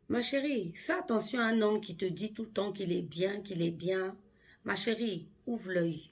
Ma chérie, fais attention à un homme qui te dit tout le temps qu'il est bien, qu'il est bien. Ma chérie, ouvre l'œil.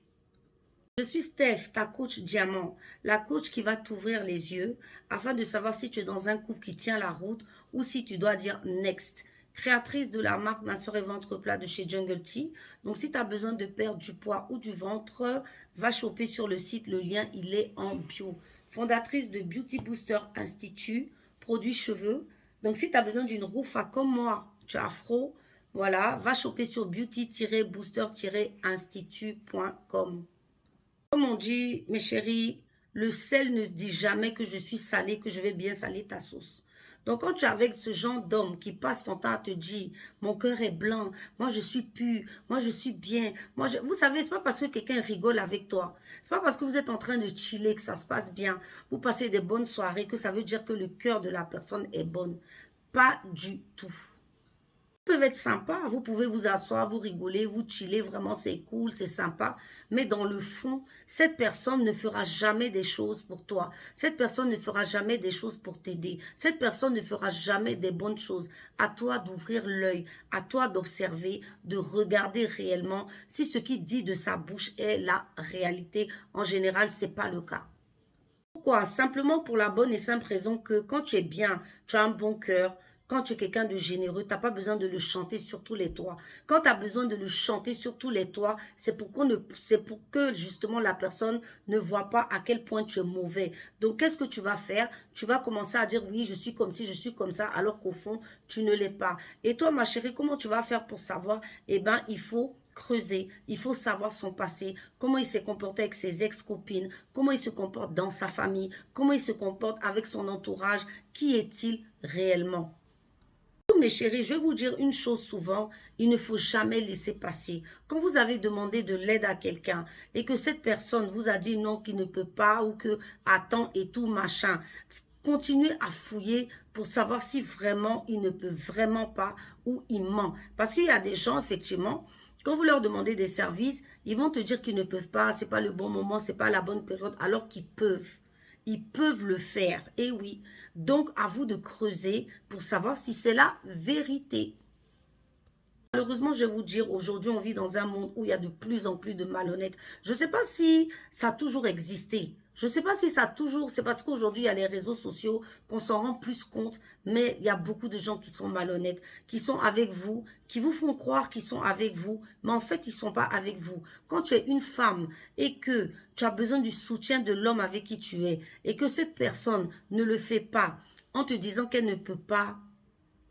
Je suis Steph, ta coach diamant, la coach qui va t'ouvrir les yeux afin de savoir si tu es dans un couple qui tient la route ou si tu dois dire next. Créatrice de la marque Ma Soeur et Ventre Plat de chez Jungle Tea. Donc, si tu as besoin de perdre du poids ou du ventre, va choper sur le site. Le lien, il est en bio. Fondatrice de Beauty Booster Institute, produits cheveux. Donc, si tu as besoin d'une roufa comme moi, tu as afro, voilà, va choper sur beauty-booster-institut.com. Comme on dit, mes chéris, le sel ne dit jamais que je suis salé, que je vais bien saler ta sauce. Donc, quand tu es avec ce genre d'homme qui passe son temps à te dire, mon cœur est blanc, moi je suis pur, moi je suis bien, vous savez, c'est pas parce que quelqu'un rigole avec toi, c'est pas parce que vous êtes en train de chiller que ça se passe bien, vous passez des bonnes soirées que ça veut dire que le cœur de la personne est bonne. Pas du tout peuvent être sympas. Vous pouvez vous asseoir, vous rigoler, vous chiller. Vraiment, c'est cool, c'est sympa. Mais dans le fond, cette personne ne fera jamais des choses pour toi. Cette personne ne fera jamais des choses pour t'aider. Cette personne ne fera jamais des bonnes choses. À toi d'ouvrir l'œil, à toi d'observer, de regarder réellement si ce qu'il dit de sa bouche est la réalité. En général, c'est pas le cas. Pourquoi? Simplement pour la bonne et simple raison que quand tu es bien, tu as un bon cœur, quand tu es quelqu'un de généreux, tu n'as pas besoin de le chanter sur tous les toits. Quand tu as besoin de le chanter sur tous les toits, c'est pour que justement la personne ne voit pas à quel point tu es mauvais. Donc, qu'est-ce que tu vas faire? Tu vas commencer à dire oui, je suis comme ci, je suis comme ça, alors qu'au fond, tu ne l'es pas. Et toi, ma chérie, comment tu vas faire pour savoir? Eh bien, il faut creuser, il faut savoir son passé, comment il s'est comporté avec ses ex-copines, comment il se comporte dans sa famille, comment il se comporte avec son entourage, qui est-il réellement? Mes chéris, je vais vous dire une chose souvent, il ne faut jamais laisser passer. Quand vous avez demandé de l'aide à quelqu'un et que cette personne vous a dit non, qu'il ne peut pas ou que attends et tout machin, continuez à fouiller pour savoir si vraiment il ne peut vraiment pas ou il ment. Parce qu'il y a des gens, effectivement, quand vous leur demandez des services, ils vont te dire qu'ils ne peuvent pas, c'est pas le bon moment, c'est pas la bonne période, alors qu'ils peuvent. Ils peuvent le faire, et oui. Donc, à vous de creuser pour savoir si c'est la vérité. Malheureusement, je vais vous dire, aujourd'hui, on vit dans un monde où il y a de plus en plus de malhonnêtes. Je ne sais pas si ça a toujours existé. Je ne sais pas si ça a toujours... C'est parce qu'aujourd'hui, il y a les réseaux sociaux qu'on s'en rend plus compte. Mais il y a beaucoup de gens qui sont malhonnêtes, qui sont avec vous, qui vous font croire qu'ils sont avec vous. Mais en fait, ils ne sont pas avec vous. Quand tu es une femme et que tu as besoin du soutien de l'homme avec qui tu es et que cette personne ne le fait pas en te disant qu'elle ne peut pas,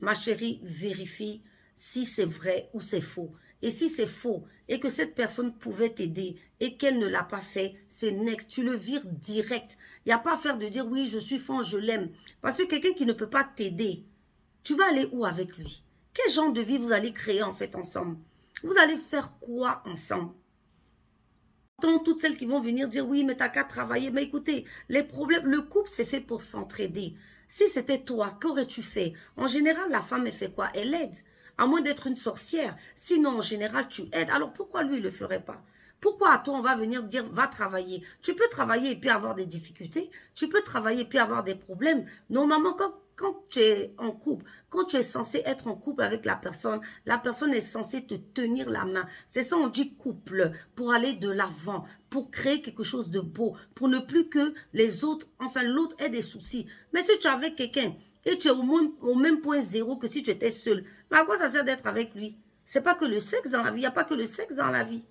ma chérie, vérifie si c'est vrai ou c'est faux. Et si c'est faux et que cette personne pouvait t'aider et qu'elle ne l'a pas fait, c'est next. Tu le vires direct. Il n'y a pas à faire de dire oui, je suis fan, je l'aime. Parce que quelqu'un qui ne peut pas t'aider, tu vas aller où avec lui? Quel genre de vie vous allez créer en fait ensemble? Vous allez faire quoi ensemble? Toutes celles qui vont venir dire oui, mais t'as qu'à travailler. Mais écoutez, les problèmes, le couple c'est fait pour s'entraider. Si c'était toi, qu'aurais-tu fait? En général, la femme, elle fait quoi? Elle aide. À moins d'être une sorcière. Sinon, en général, tu aides. Alors pourquoi lui, il ne le ferait pas? Pourquoi à toi, on va venir dire, va travailler? Tu peux travailler et puis avoir des difficultés. Tu peux travailler et puis avoir des problèmes. Normalement, quand tu es en couple, quand tu es censé être en couple avec la personne est censée te tenir la main. C'est ça, on dit couple, pour aller de l'avant, pour créer quelque chose de beau, pour ne plus que les autres, enfin l'autre ait des soucis. Mais si tu es avec quelqu'un et tu es au même point zéro que si tu étais seul, mais à quoi ça sert d'être avec lui? C'est pas que le sexe dans la vie, il n'y a pas que le sexe dans la vie.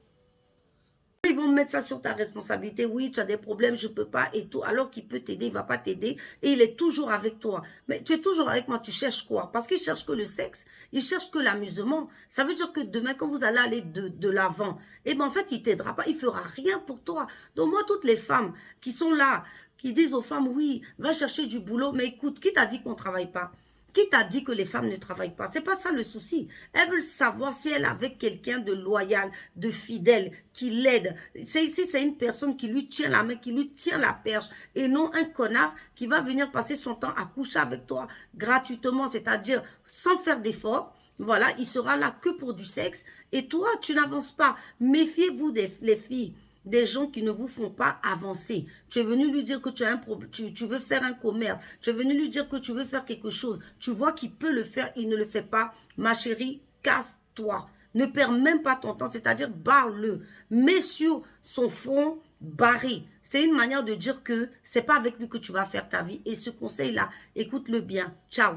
Ils vont mettre ça sur ta responsabilité. Oui, tu as des problèmes, je ne peux pas et tout. Alors qu'il peut t'aider, il ne va pas t'aider. Et il est toujours avec toi. Mais tu es toujours avec moi, tu cherches quoi? Parce qu'il ne cherche que le sexe. Il cherche que l'amusement. Ça veut dire que demain, quand vous allez aller de l'avant, eh bien, en fait, il ne t'aidera pas. Il ne fera rien pour toi. Donc, moi, toutes les femmes qui sont là, qui disent aux femmes, oui, va chercher du boulot. Mais écoute, qui t'a dit qu'on ne travaille pas? Qui t'a dit que les femmes ne travaillent pas? C'est pas ça le souci. Elles veulent savoir si elle est avec quelqu'un de loyal, de fidèle, qui l'aide. Si c'est une personne qui lui tient la main, qui lui tient la perche, et non un connard qui va venir passer son temps à coucher avec toi gratuitement, c'est-à-dire sans faire d'efforts. Voilà, il sera là que pour du sexe. Et toi, tu n'avances pas. Méfiez-vous les filles. des gens qui ne vous font pas avancer. Tu es venu lui dire que tu as un problème, tu veux faire un commerce. Tu es venu lui dire que tu veux faire quelque chose. Tu vois qu'il peut le faire, il ne le fait pas. Ma chérie, casse-toi. Ne perds même pas ton temps, c'est-à-dire barre-le. Mets sur son front barré. C'est une manière de dire que c'est pas avec lui que tu vas faire ta vie. Et ce conseil-là, écoute-le bien. Ciao.